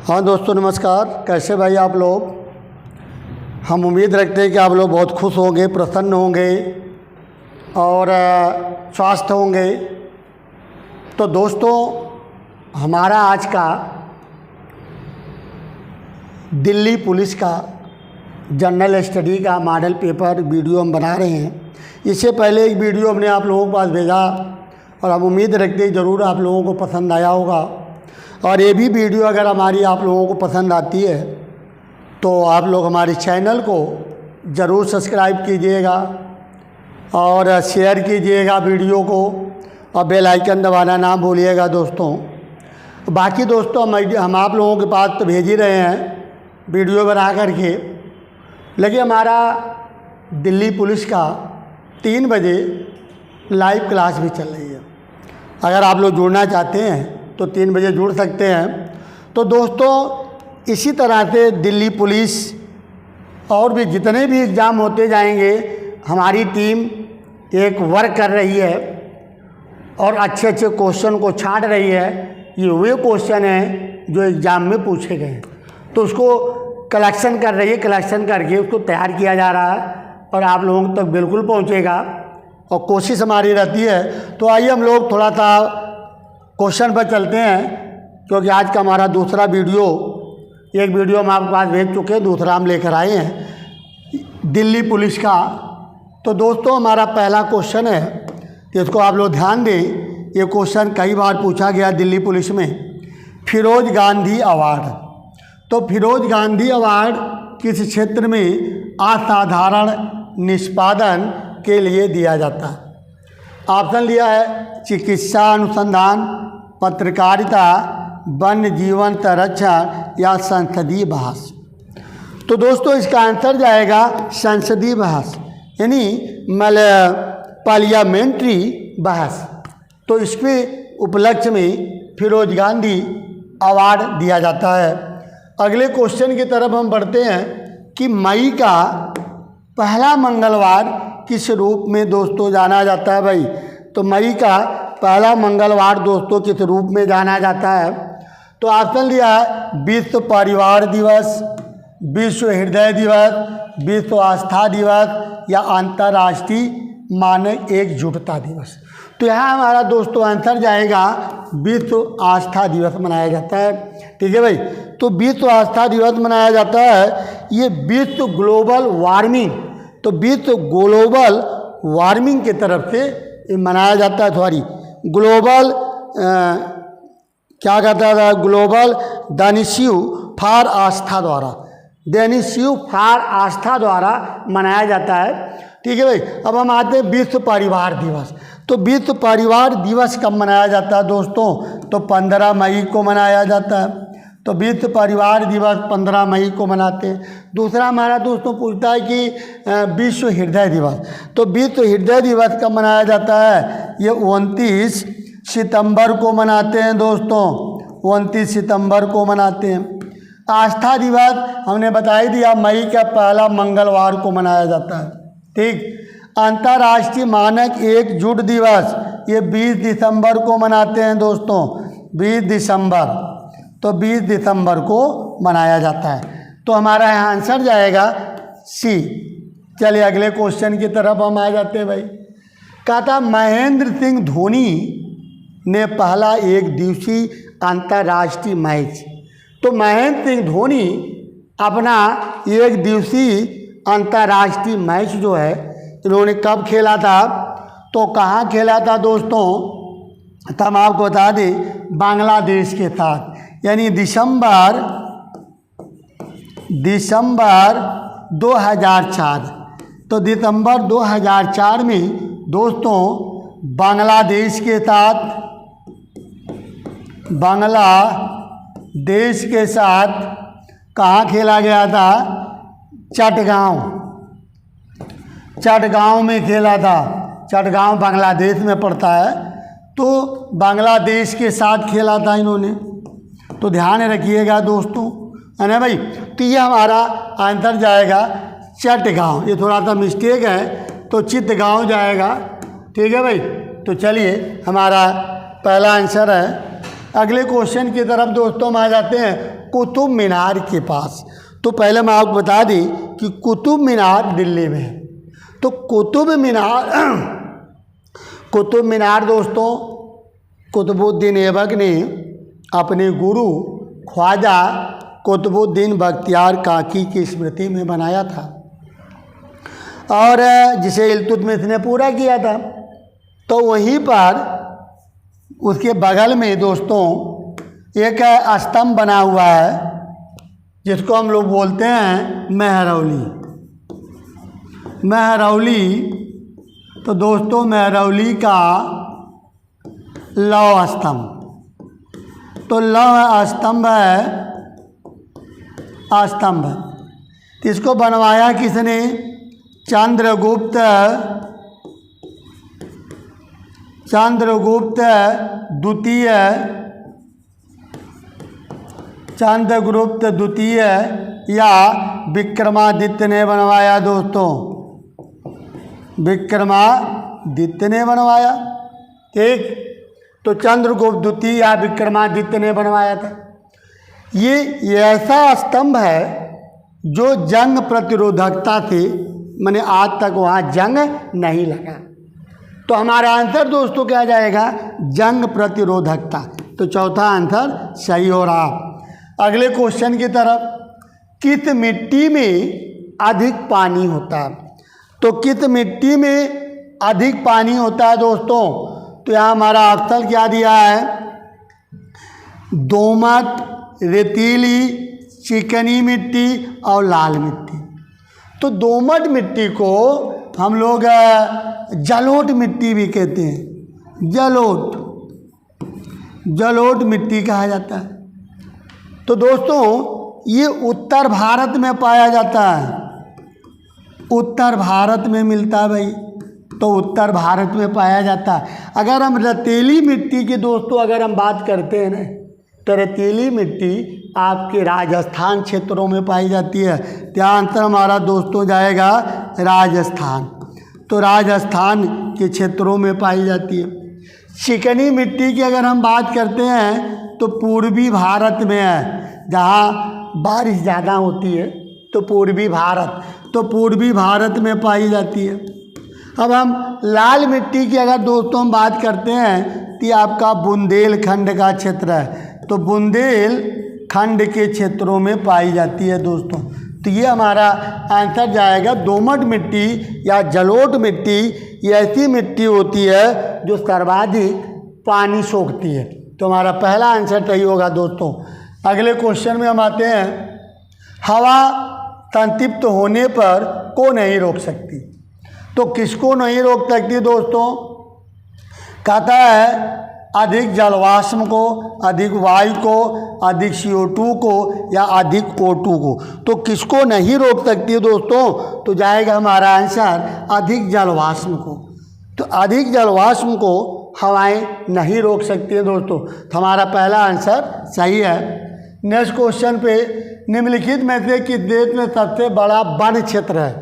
हाँ दोस्तों नमस्कार। कैसे भाई आप लोग? हम उम्मीद रखते हैं कि आप लोग बहुत खुश होंगे, प्रसन्न होंगे और स्वस्थ होंगे। तो दोस्तों हमारा आज का दिल्ली पुलिस का जनरल स्टडी का मॉडल पेपर वीडियो हम बना रहे हैं। इससे पहले एक वीडियो हमने आप लोगों के पास भेजा और हम उम्मीद रखते हैं ज़रूर आप लोगों को पसंद आया होगा। और ये भी वीडियो अगर हमारी आप लोगों को पसंद आती है तो आप लोग हमारे चैनल को ज़रूर सब्सक्राइब कीजिएगा और शेयर कीजिएगा वीडियो को और बेल आइकन दबाना ना भूलिएगा दोस्तों। बाकी दोस्तों हम आप लोगों के पास तो भेज ही रहे हैं वीडियो बना करके, लेकिन हमारा दिल्ली पुलिस का 3 बजे लाइव क्लास भी चल रही है। अगर आप लोग जुड़ना चाहते हैं तो 3 बजे जुड़ सकते हैं। तो दोस्तों इसी तरह से दिल्ली पुलिस और भी जितने भी एग्ज़ाम होते जाएंगे, हमारी टीम एक वर्क कर रही है और अच्छे अच्छे क्वेश्चन को छांट रही है। ये वे क्वेश्चन हैं जो एग्ज़ाम में पूछे गए हैं, तो उसको कलेक्शन कर रही है। कलेक्शन करके उसको तैयार किया जा रहा है और आप लोगों तक बिल्कुल पहुंचेगा और कोशिश हमारी रहती है। तो आइए हम लोग थोड़ा सा क्वेश्चन पर चलते हैं, क्योंकि आज का हमारा दूसरा वीडियो, एक वीडियो हम आपके पास भेज चुके हैं, दूसरा हम लेकर आए हैं दिल्ली पुलिस का। तो दोस्तों हमारा पहला क्वेश्चन है, इसको आप लोग ध्यान दें। ये क्वेश्चन कई बार पूछा गया दिल्ली पुलिस में। फिरोज गांधी अवार्ड। तो फिरोज गांधी अवार्ड किस क्षेत्र में असाधारण निष्पादन के लिए दिया जाता है? ऑप्शन लिया है चिकित्सा अनुसंधान, पत्रकारिता, वन्य जीवन संरक्षण या संसदीय बहस। तो दोस्तों इसका आंसर जाएगा संसदीय बहस, यानी पार्लियामेंट्री बहस। तो इसके उपलक्ष्य में फिरोज गांधी अवार्ड दिया जाता है। अगले क्वेश्चन की तरफ हम बढ़ते हैं कि मई का पहला मंगलवार किस रूप में दोस्तों जाना जाता है भाई? तो मई का पहला मंगलवार दोस्तों किस रूप में जाना जाता है? तो ऑप्शन लिया है विश्व परिवार दिवस, विश्व हृदय दिवस, विश्व आस्था दिवस या अंतर्राष्ट्रीय मानव एकजुटता दिवस। तो यहाँ हमारा दोस्तों आंसर जाएगा विश्व आस्था दिवस मनाया जाता है। ठीक है भाई, तो विश्व आस्था दिवस मनाया जाता है। ये विश्व ग्लोबल वार्मिंग, तो विश्व ग्लोबल वार्मिंग की तरफ से मनाया जाता है। सॉरी, ग्लोबल क्या कहता था, ग्लोबल दानिशिव फॉर आस्था द्वारा, दानिशिव फॉर आस्था द्वारा मनाया जाता है। ठीक है भाई, अब हम आते हैं विश्व परिवार दिवस। तो विश्व परिवार दिवस कब मनाया जाता है दोस्तों? तो 15 मई को मनाया जाता है। तो विश्व परिवार दिवस 15 मई को मनाते हैं। दूसरा हमारा दोस्तों पूछता है कि विश्व हृदय दिवस। तो विश्व हृदय दिवस कब मनाया जाता है? ये 29 सितंबर को मनाते हैं दोस्तों, 29 सितंबर को मनाते हैं। आस्था दिवस हमने बता ही दिया, मई का पहला मंगलवार को मनाया जाता है। ठीक। अंतर्राष्ट्रीय मानक एकजुट दिवस ये 20 दिसंबर को मनाते हैं दोस्तों, 20 दिसंबर। तो 20 दिसंबर को मनाया जाता है। तो हमारा यहाँ आंसर जाएगा सी। चलिए अगले क्वेश्चन की तरफ हम आ जाते हैं भाई। कहा था महेंद्र सिंह धोनी ने पहला एक दिवसीय अंतर्राष्ट्रीय मैच। तो महेंद्र सिंह धोनी अपना एक दिवसीय अंतर्राष्ट्रीय मैच जो है इन्होंने कब खेला था? तो कहाँ खेला था दोस्तों? तो हम आपको बता दें बांग्लादेश के साथ, यानी दिसंबर 2004। तो दिसंबर 2004 में दोस्तों बांग्लादेश के साथ कहाँ खेला गया था? चटगांव में खेला था। चटगांव बांग्लादेश में पड़ता है। तो बांग्लादेश के साथ खेला था इन्होंने। तो ध्यान रखिएगा दोस्तों, है ना भाई। तो ये हमारा आंसर जाएगा चटगांव। ये थोड़ा सा मिस्टेक है, तो चितगांव जाएगा। ठीक है भाई। तो चलिए हमारा पहला आंसर है अगले क्वेश्चन की तरफ दोस्तों हम आ जाते हैं कुतुब मीनार के पास। तो पहले मैं आपको बता दी कि कुतुब मीनार दिल्ली में है। तो कुतुब मीनार दोस्तों कुतुबुद्दीन ऐबक ने अपने गुरु ख्वाजा कुतुबुद्दीन बख्तियार काकी की स्मृति में बनाया था और जिसे इल्तुतमिश ने पूरा किया था। तो वहीं पर उसके बगल में दोस्तों एक स्तंभ बना हुआ है जिसको हम लोग बोलते हैं मेहरौली। तो दोस्तों मेहरौली का लौह स्तंभ, तो लौह स्तंभ है तो इसको बनवाया किसने? चंद्रगुप्त द्वितीय या विक्रमादित्य ने बनवाया दोस्तों, विक्रमादित्य ने बनवाया। ठीक, तो चंद्रगुप्त द्वितीय या विक्रमादित्य ने बनवाया था। ये ऐसा स्तंभ है जो जंग प्रतिरोधकता से मैंने आज तक वहाँ जंग नहीं लगा। तो हमारा आंसर दोस्तों क्या जाएगा? जंग प्रतिरोधकता। तो चौथा आंसर सही हो रहा। अगले क्वेश्चन की तरफ, किस मिट्टी में अधिक पानी होता है? तो किस मिट्टी में अधिक पानी होता है दोस्तों? तो यहाँ हमारा ऑप्शन क्या दिया है? दोमट, रेतीली, चिकनी मिट्टी और लाल मिट्टी। तो दोमट मिट्टी को हम लोग जलोढ़ मिट्टी भी कहते हैं, जलोढ़ मिट्टी कहा जाता है। तो दोस्तों ये उत्तर भारत में पाया जाता है, उत्तर भारत में मिलता है भाई, तो उत्तर भारत में पाया जाता है। अगर हम रेतीली मिट्टी की दोस्तों अगर हम बात करते हैं ना, तो रेतीली मिट्टी आपके राजस्थान क्षेत्रों में पाई जाती है। तो आंसर हमारा दोस्तों जाएगा राजस्थान। तो राजस्थान के क्षेत्रों में पाई जाती है। चिकनी मिट्टी की अगर हम बात करते हैं तो पूर्वी भारत में है, जहाँ बारिश ज़्यादा होती है, तो पूर्वी भारत में पाई जाती है। अब हम लाल मिट्टी की अगर दोस्तों हम बात करते हैं तो ये आपका बुंदेलखंड का क्षेत्र है, तो बुंदेलखंड के क्षेत्रों में पाई जाती है दोस्तों। तो ये हमारा आंसर जाएगा दोमट मिट्टी या जलोढ़ मिट्टी। ये ऐसी मिट्टी होती है जो सर्वाधिक पानी सोखती है। तो हमारा पहला आंसर सही होगा दोस्तों। अगले क्वेश्चन में हम आते हैं, हवा संतृप्त होने पर को नहीं रोक सकती। तो किसको नहीं रोक सकती दोस्तों? कहता है अधिक जलवाष्म को, अधिक वायु को, अधिक CO2 को या अधिक O2 को। तो किसको नहीं रोक सकती है दोस्तों? तो जाएगा हमारा आंसर अधिक जलवाष्म को। तो अधिक जलवाष्म को हवाएं नहीं रोक सकती है दोस्तों। तो हमारा पहला आंसर सही है। नेक्स्ट क्वेश्चन पे, निम्नलिखित में से किस देश में सबसे बड़ा वन क्षेत्र है?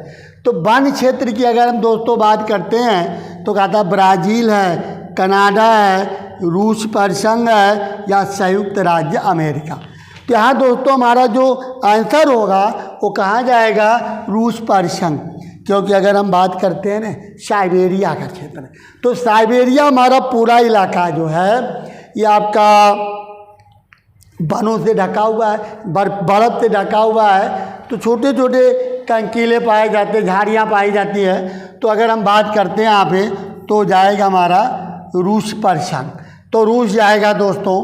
तो वन क्षेत्र की अगर हम दोस्तों बात करते हैं तो कहता है ब्राज़ील है, कनाडा है, रूस परसंघ है या संयुक्त राज्य अमेरिका। तो यहाँ दोस्तों हमारा जो आंसर होगा वो कहाँ जाएगा? रूस परसंघ, क्योंकि अगर हम बात करते हैं ना साइबेरिया का क्षेत्र, तो साइबेरिया हमारा पूरा इलाका जो है ये आपका वनों से ढका हुआ है, बर्फ़ से ढका हुआ है। तो छोटे छोटे कंकीले पाए जाते हैं, झाड़ियाँ पाई जाती है। तो अगर हम बात करते हैं यहाँ पे तो जाएगा हमारा रूस परसंघ। तो रूस जाएगा दोस्तों।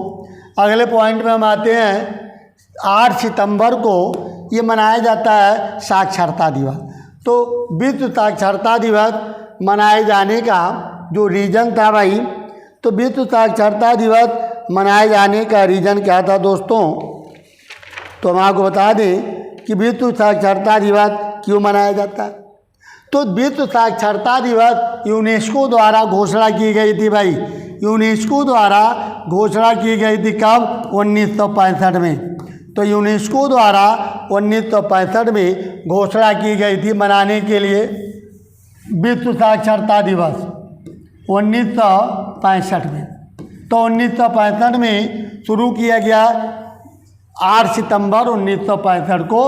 अगले पॉइंट में हम आते हैं, 8 सितंबर को ये मनाया जाता है साक्षरता दिवस। तो विश्व साक्षरता दिवस मनाए जाने का जो रीज़न था भाई, तो विश्व साक्षरता दिवस मनाए जाने का रीज़न क्या था दोस्तों? तो हम आपको बता दें कि विश्व साक्षरता दिवस क्यों मनाया जाता है। तो विश्व साक्षरता दिवस यूनेस्को द्वारा घोषणा की गई थी भाई, यूनेस्को द्वारा घोषणा की गई थी कब? 1965 में। तो यूनेस्को द्वारा 1965 में घोषणा की गई थी मनाने के लिए विश्व साक्षरता दिवस 1965 में। तो 1965 में शुरू किया गया। 8 सितंबर 1965 को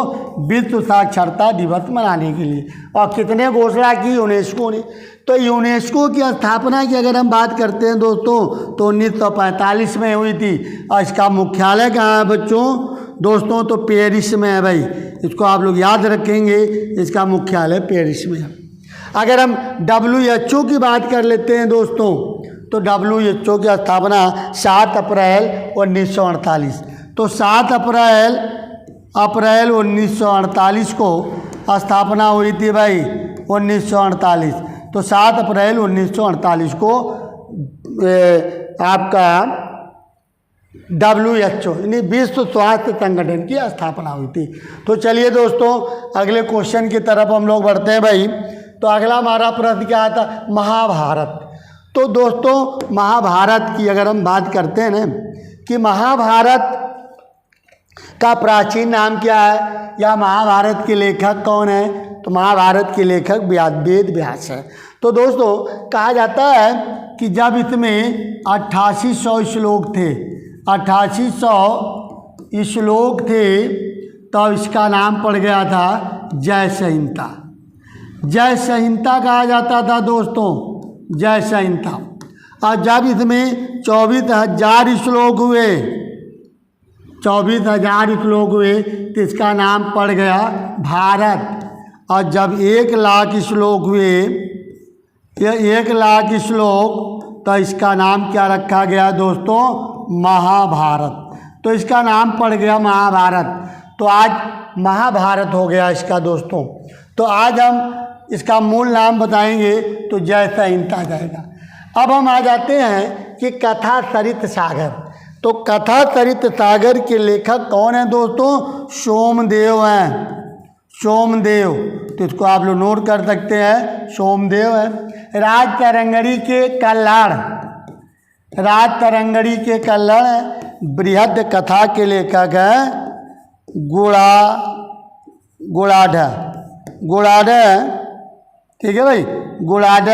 विश्व साक्षरता दिवस मनाने के लिए। और कितने घोषणा की यूनेस्को ने? तो यूनेस्को की स्थापना की अगर हम बात करते हैं दोस्तों तो 1945 में हुई थी। और इसका मुख्यालय कहाँ है बच्चों? दोस्तों तो पेरिस में है भाई, इसको आप लोग याद रखेंगे, इसका मुख्यालय पेरिस में है। अगर हम WHO की बात कर लेते हैं दोस्तों तो WHO की स्थापना 7 अप्रैल 1948। तो 7 अप्रैल 1948 को स्थापना हुई थी भाई, 1948। तो 7 अप्रैल 1948 को आपका WHO यानी विश्व स्वास्थ्य संगठन की स्थापना हुई थी। तो चलिए दोस्तों अगले क्वेश्चन की तरफ हम लोग बढ़ते हैं भाई। तो अगला हमारा प्रश्न क्या आता? महाभारत। तो दोस्तों महाभारत की अगर हम बात करते हैं ना कि महाभारत का प्राचीन नाम क्या है या महाभारत के लेखक कौन है? तो महाभारत के लेखक वेद व्यास है। तो दोस्तों कहा जाता है कि जब इसमें 8800 श्लोक थे, 8800 श्लोक थे, तो इसका नाम पड़ गया था जय संहिता। जय संहिता कहा जाता था दोस्तों, जय संहिता। और जब इसमें 24,000 श्लोक हुए, 24,000 श्लोक हुए तो इसका नाम पड़ गया भारत। और जब 1 लाख श्लोक हुए, ये 1 लाख श्लोक, तो इसका नाम क्या रखा गया दोस्तों? महाभारत। तो इसका नाम पड़ गया महाभारत। तो आज महाभारत हो गया इसका दोस्तों। तो आज हम इसका मूल नाम बताएंगे तो जय संहिता जाएगा। अब हम आ जाते हैं कि कथा सरित सागर। तो कथा सरित सागर के लेखक कौन है दोस्तों? सोमदेव हैं, सोमदेव। तो इसको आप लोग नोट कर सकते हैं, सोमदेव है। राज तरंगड़ी के कल्लाड़, राज तरंगड़ी के कल्लाड़ बृहद कथा के लेखक हैं गुड़ाढ़, ठीक है भाई, गुड़ाढ़।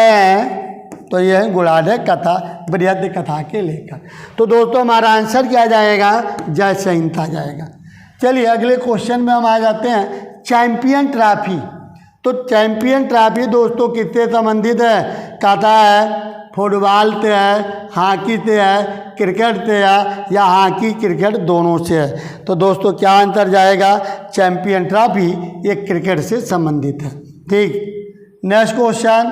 तो ये है गुड़ाढ़ कथा, बृहद कथा के लेखक। तो दोस्तों हमारा आंसर क्या जाएगा? जय संहिता जाएगा। चलिए अगले क्वेश्चन में हम आ जाते हैं, चैंपियन ट्रॉफी। तो चैंपियन ट्रॉफी दोस्तों किससे संबंधित है? कहता है फुटबॉल से है, हॉकी से है, क्रिकेट से है, या हॉकी क्रिकेट दोनों से है। तो दोस्तों क्या आंसर जाएगा? चैंपियन ट्रॉफी ये क्रिकेट से संबंधित है। ठीक, नेक्स्ट क्वेश्चन,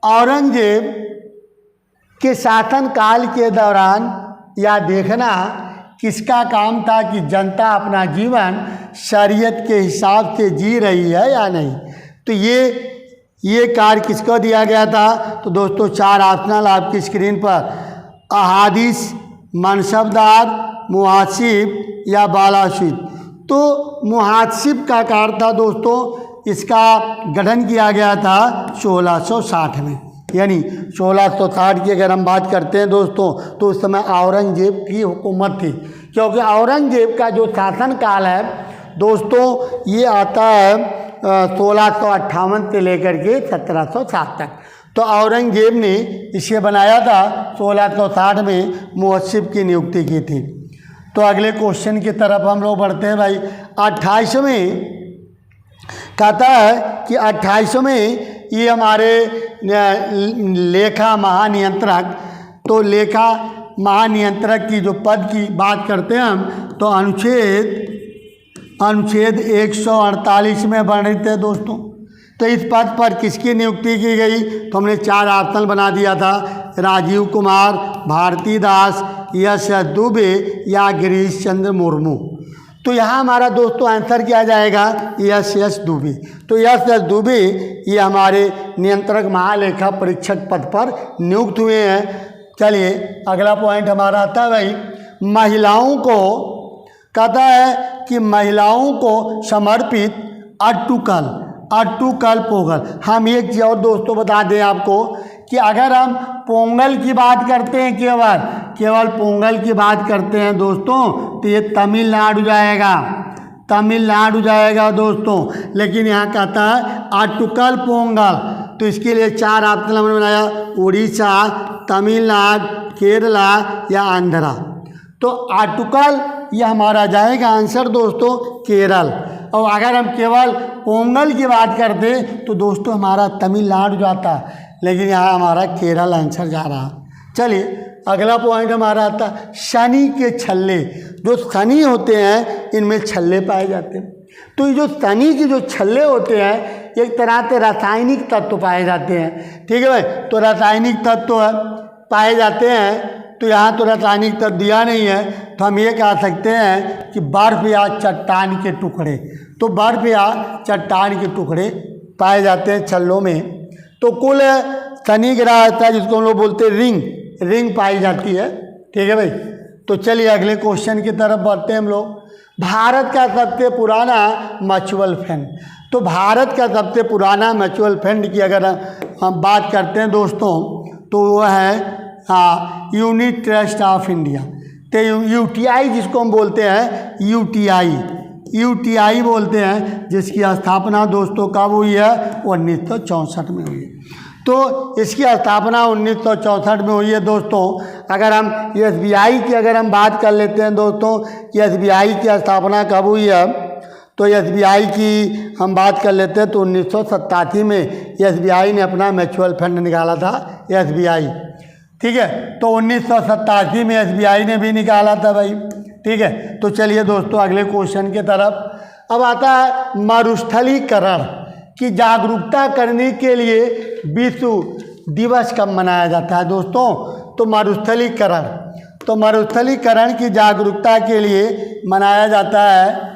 औरंगजेब के शासनकाल के दौरान यह देखना किसका काम था कि जनता अपना जीवन शरीयत के हिसाब से जी रही है या नहीं? तो ये कार्य किसको दिया गया था? तो दोस्तों 4 ऑप्शनल आपकी स्क्रीन पर, अहादीस, मनसबदार, मुहासिब या बालाशीद। तो मुहासिब का कार्य था दोस्तों, इसका गठन किया गया था 1660 में, यानी 1660 की अगर हम बात करते हैं दोस्तों तो उस समय औरंगजेब की हुकूमत थी। क्योंकि औरंगजेब का जो शासन काल है दोस्तों ये आता है 1658 से लेकर के 1760 तक। तो औरंगजेब ने इसे बनाया था 1660 में, मुहस्सिब की नियुक्ति की थी। तो अगले क्वेश्चन की तरफ हम लोग बढ़ते हैं भाई। 28वें कहता है कि 28वें ये हमारे लेखा महानियंत्रक, तो लेखा महानियंत्रक की जो पद की बात करते हैं हम, तो अनुच्छेद 148 में वर्णित है दोस्तों। तो इस पद पर किसकी नियुक्ति की गई? तो हमने 4 ऑप्शन बना दिया था, राजीव कुमार, भारतीदास, यश दुबे या गिरीश चंद्र मुर्मू। तो यहाँ हमारा दोस्तों आंसर क्या जाएगा? यश दुबे। तो यश दुबे ये हमारे नियंत्रक महालेखा परीक्षक पद पर नियुक्त हुए हैं। चलिए अगला पॉइंट हमारा आता है भाई, महिलाओं को कहता है कि महिलाओं को समर्पित अट्टुकल पोंगल। हम एक चीज़ और दोस्तों बता दें आपको कि अगर हम पोंगल की बात करते हैं, केवल पोंगल की बात करते हैं दोस्तों, तो ये तमिलनाडु जाएगा दोस्तों। लेकिन यहाँ कहता है अट्टुकल पोंगल, तो इसके लिए 4 ऑप्शन हमने बनाया, उड़ीसा, तमिलनाडु, केरला या आंध्रा। तो आटुकल ये हमारा जाएगा आंसर दोस्तों केरल। और अगर हम केवल पोंगल की बात करते तो दोस्तों हमारा तमिलनाडु जाता, लेकिन यहाँ हमारा केरल आंसर जा रहा। चलिए अगला पॉइंट हमारा आता शनि के छल्ले। जो शनि होते हैं इनमें छल्ले पाए जाते हैं। तो ये जो शनि के जो छल्ले होते हैं एक तरह से रासायनिक तत्व पाए जाते हैं। ठीक है भाई, तो रासायनिक तत्व पाए जाते हैं। तो यहाँ तो रासायनिक तत्व दिया नहीं है, तो हम ये कह सकते हैं कि बर्फ या चट्टान के टुकड़े। तो बर्फ या चट्टान के टुकड़े पाए जाते हैं छल्लों में। तो कुल शनि ग्रह होता है जिसको हम लोग बोलते हैं रिंग पाई जाती है। ठीक है भाई, तो चलिए अगले क्वेश्चन की तरफ बढ़ते हैं हम लोग। भारत का सबसे पुराना म्यूचुअल फंड। तो भारत का सबसे पुराना म्यूचुअल फंड की अगर हम बात करते हैं दोस्तों तो वो है यूनिट ट्रस्ट ऑफ इंडिया। तो यूटीआई जिसको हम बोलते हैं यूटीआई बोलते हैं, जिसकी स्थापना दोस्तों कब हुई है 1964 में हुई है। तो इसकी स्थापना 1964 में हुई है दोस्तों। अगर हम एसबीआई की अगर हम बात कर लेते हैं दोस्तों कि एसबीआई की स्थापना कब हुई है, तो एसबीआई की हम बात कर लेते हैं तो 1987 में एसबीआई ने अपना म्यूचुअल फंड निकाला था एसबीआई। ठीक है, तो 1987 में एसबीआई ने भी निकाला था भाई। ठीक है, तो चलिए दोस्तों अगले क्वेश्चन की तरफ। अब आता है मरुस्थलीकरण की जागरूकता करने के लिए विश्व दिवस कब मनाया जाता है दोस्तों? तो मरुस्थलीकरण की जागरूकता के लिए मनाया जाता है।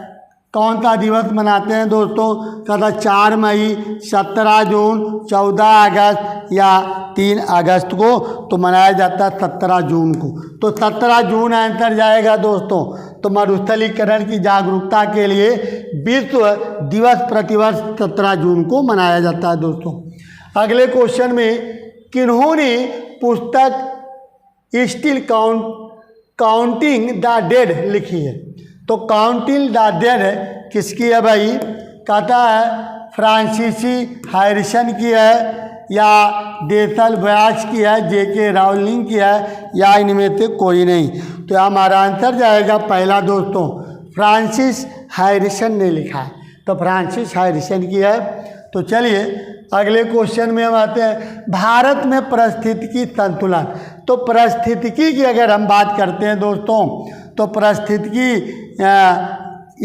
कौन सा दिवस मनाते हैं दोस्तों? कहता 4 मई, 17 जून, 14 अगस्त या 3 अगस्त को। तो मनाया जाता है 17 जून को। तो 17 जून आंसर जाएगा दोस्तों। तो मरुस्थलीकरण की जागरूकता के लिए विश्व दिवस प्रतिवर्ष 17 जून को मनाया जाता है दोस्तों। अगले क्वेश्चन में किन्होंने पुस्तक स्टिल काउंटिंग द डेड लिखी है? तो काउंटिंग द डेड किसकी है भाई? कहता है फ्रांसीसी हैरिसन की है या डेसल व्यास की है, जेके राउलिंग की है, या इनमें से कोई नहीं। तो हमारा आंसर जाएगा पहला दोस्तों, फ्रांसिस हैरिसन ने लिखा है। तो फ्रांसिस हैरिसन की है। तो चलिए अगले क्वेश्चन में हम आते हैं भारत में पारिस्थितिकी संतुलन। तो पारिस्थितिकी की अगर हम बात करते हैं दोस्तों तो पारिस्थितिकी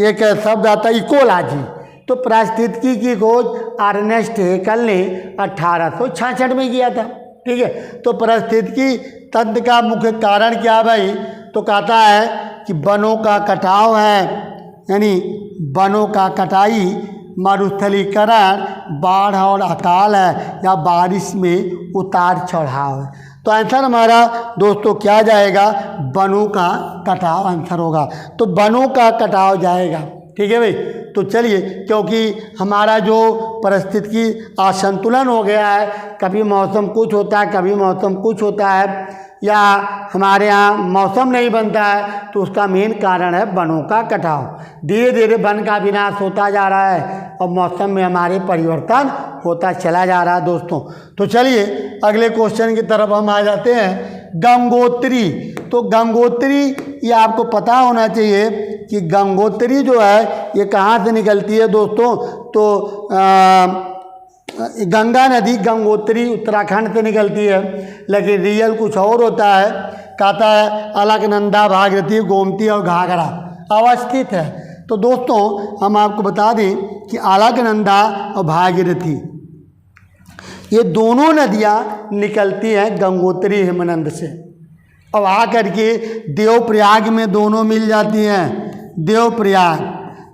एक शब्द आता है इकोलॉजी। तो पारिस्थितिकी की खोज अर्नेस्ट हेकल ने 1866 में किया था। ठीक है, तो पारिस्थितिकी तंत्र का मुख्य कारण क्या भाई? तो कहता है कि वनों का कटाव है, यानी वनों का कटाई, मरुस्थलीकरण, बाढ़ और अकाल है, या बारिश में उतार चढ़ाव है। तो आंसर हमारा दोस्तों क्या जाएगा? वनों का कटाव आंसर होगा। तो वनों का कटाव जाएगा। ठीक है भाई, तो चलिए क्योंकि हमारा जो परिस्थितिकी असंतुलन हो गया है, कभी मौसम कुछ होता है, कभी मौसम कुछ होता है, या हमारे यहाँ मौसम नहीं बनता है, तो उसका मेन कारण है वनों का कटाव। धीरे धीरे वन का विनाश होता जा रहा है और मौसम में हमारे परिवर्तन होता चला जा रहा है दोस्तों। तो चलिए अगले क्वेश्चन की तरफ हम आ जाते हैं। गंगोत्री। तो गंगोत्री ये आपको पता होना चाहिए कि गंगोत्री जो है ये कहाँ से निकलती है दोस्तों? तो गंगा नदी गंगोत्री उत्तराखंड से निकलती है, लेकिन रियल कुछ और होता है। कहता है अलकनंदा, भागीरथी, गोमती और घाघरा अवस्थित है। तो दोस्तों हम आपको बता दें कि अलकनंदा और भागीरथी ये दोनों नदियाँ निकलती हैं गंगोत्री हिमनद से, अब आकर के देवप्रयाग में दोनों मिल जाती हैं। देवप्रयाग,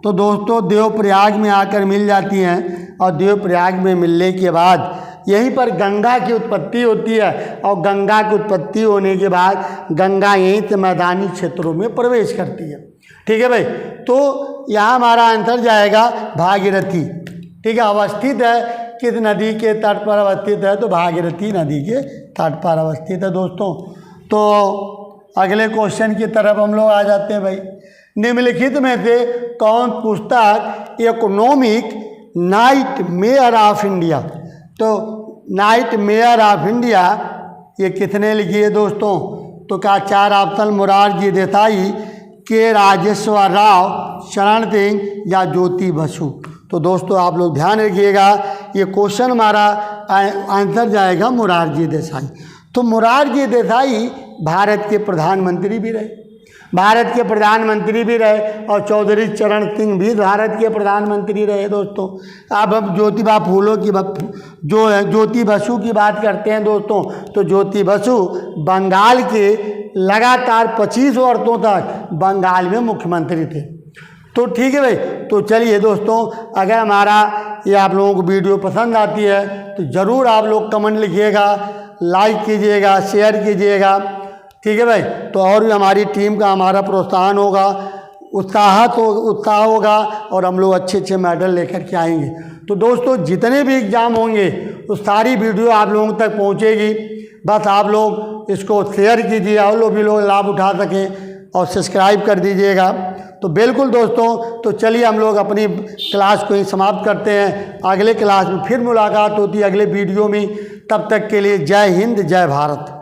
तो दोस्तों देवप्रयाग में आकर मिल जाती हैं, और देवप्रयाग में मिलने के बाद यहीं पर गंगा की उत्पत्ति होती है, और गंगा की उत्पत्ति होने के बाद गंगा यहीं से मैदानी क्षेत्रों में प्रवेश करती है। ठीक है भाई, तो यहाँ हमारा आंसर जाएगा भागीरथी। ठीक है, अवस्थित है किस नदी के तट पर अवस्थित है? तो भागीरथी नदी के तट पर अवस्थित है दोस्तों। तो अगले क्वेश्चन की तरफ हम लोग आ जाते हैं भाई। निम्नलिखित में से कौन पुस्तक economic night mayor of India? तो नाइट मेयर ऑफ इंडिया ये कितने लिखी है दोस्तों? तो क्या 4 ऑप्शन मोरारजी देसाई, के राजेश्वर राव, शरण सिंह या ज्योति बसु। तो दोस्तों आप लोग ध्यान रखिएगा, ये क्वेश्चन हमारा आंसर जाएगा मोरारजी देसाई। तो मोरारजी देसाई भारत के प्रधानमंत्री भी रहे, और चौधरी चरण सिंह भी भारत के प्रधानमंत्री रहे दोस्तों। अब हम ज्योतिबा फूलों की जो है ज्योति बसु की बात करते हैं दोस्तों, तो ज्योति बसु बंगाल के लगातार 25 वर्षों तक बंगाल में मुख्यमंत्री थे। तो ठीक है भाई, तो चलिए दोस्तों, अगर हमारा ये आप लोगों को वीडियो पसंद आती है तो ज़रूर आप लोग कमेंट लिखिएगा, लाइक कीजिएगा, शेयर कीजिएगा, ठीक है भाई। तो और भी हमारी टीम का हमारा प्रोत्साहन होगा, उत्साह होगा और हम लोग अच्छे मेडल लेकर के आएंगे। तो दोस्तों जितने भी एग्ज़ाम होंगे वो सारी वीडियो आप लोगों तक पहुंचेगी, बस आप लोग इसको शेयर कीजिए और लोग भी लोग लाभ उठा सकें और सब्सक्राइब कर दीजिएगा। तो बिल्कुल दोस्तों, तो चलिए हम लोग अपनी क्लास को ही समाप्त करते हैं। अगले क्लास में फिर मुलाकात होती है अगले वीडियो में। तब तक के लिए जय हिंद, जय भारत।